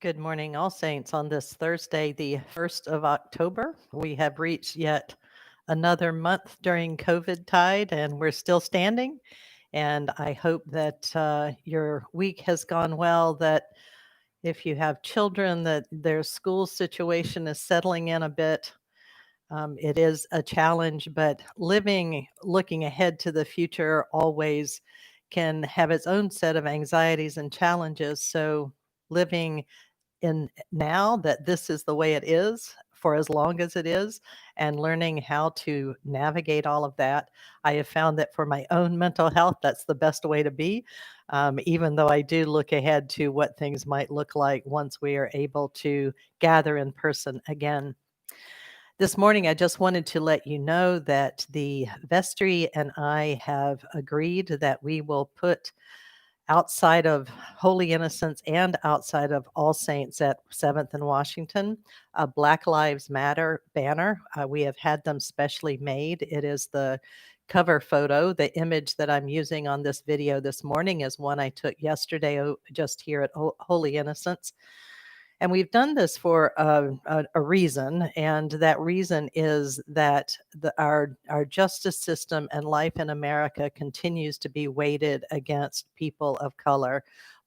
Good morning, All Saints. On this Thursday, the 1st of October, we have reached yet another month during COVID tide, and we're still standing. And I hope that your week has gone well, that if you have children, that their school situation is settling in a bit. It is a challenge, but looking ahead to the future always can have its own set of anxieties and challenges. So living in now that this is the way it is for as long as it is, and learning how to navigate all of that. I have found that for my own mental health, that's the best way to be, even though I do look ahead to what things might look like once we are able to gather in person again. This morning, I just wanted to let you know that the vestry and I have agreed that we will put outside of Holy Innocents and outside of All Saints at 7th and Washington, a Black Lives Matter banner. We have had them specially made. It is the cover photo. The image that I'm using on this video this morning is one I took yesterday just here at Holy Innocents. And we've done this for a reason, and that reason is that our justice system and life in America continues to be weighted against people of color,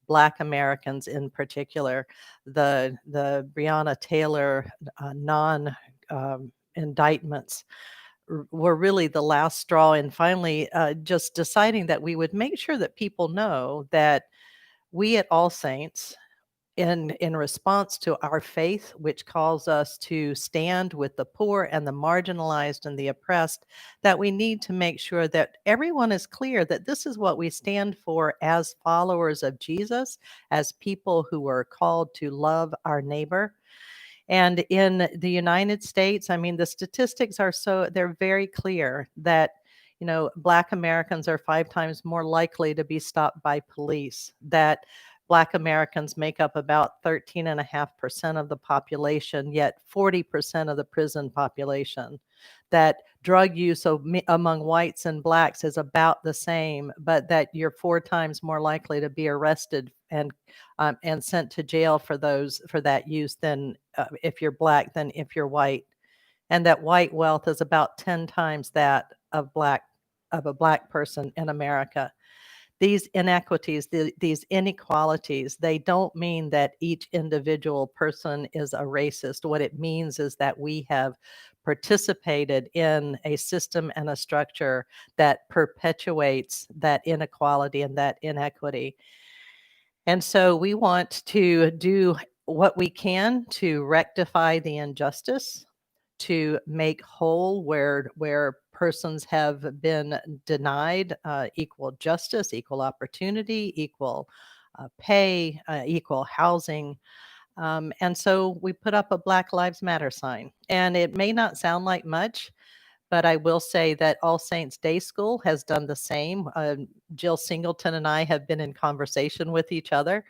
Black Americans in particular. The Breonna Taylor non indictments were really the last straw, and finally just deciding that we would make sure that people know that we at All Saints, in response to our faith, which calls us to stand with the poor and the marginalized and the oppressed, that we need to make sure that everyone is clear that this is what we stand for as followers of Jesus, as people who are called to love our neighbor. And in the United States, I mean, the statistics they're very clear that, Black Americans are 5 times more likely to be stopped by police, that Black Americans make up about 13.5% of the population, yet 40% of the prison population, that drug use among whites and Blacks is about the same, but that you're 4 times more likely to be arrested and sent to jail for that use than if you're Black than if you're white, and that white wealth is about 10 times that of a Black person in America. These inequities, these inequalities, they don't mean that each individual person is a racist. What it means is that we have participated in a system and a structure that perpetuates that inequality and that inequity. And so we want to do what we can to rectify the injustice, to make whole where persons have been denied equal justice, equal opportunity, equal pay, equal housing. And so we put up a Black Lives Matter sign. And it may not sound like much, but I will say that All Saints Day School has done the same. Jill Singleton and I have been in conversation with each other,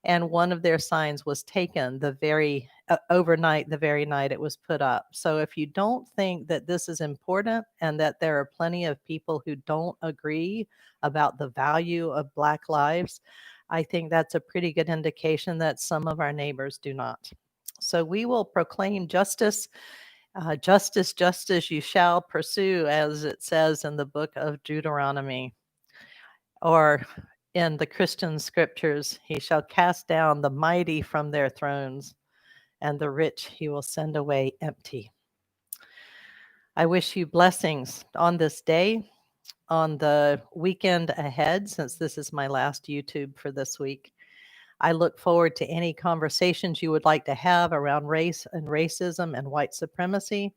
and one of their signs was taken the very overnight, the very night it was put up. So if you don't think that this is important and that there are plenty of people who don't agree about the value of Black lives, I think that's a pretty good indication that some of our neighbors do not. So we will proclaim justice. Justice, justice you shall pursue, as it says in the book of Deuteronomy. Or in the Christian scriptures, he shall cast down the mighty from their thrones, and the rich he will send away empty. I wish you blessings on this day, on the weekend ahead, since this is my last YouTube for this week. I look forward to any conversations you would like to have around race and racism and white supremacy.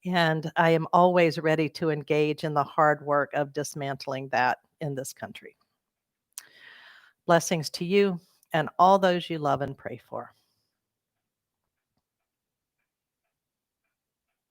And I am always ready to engage in the hard work of dismantling that in this country. Blessings to you and all those you love and pray for.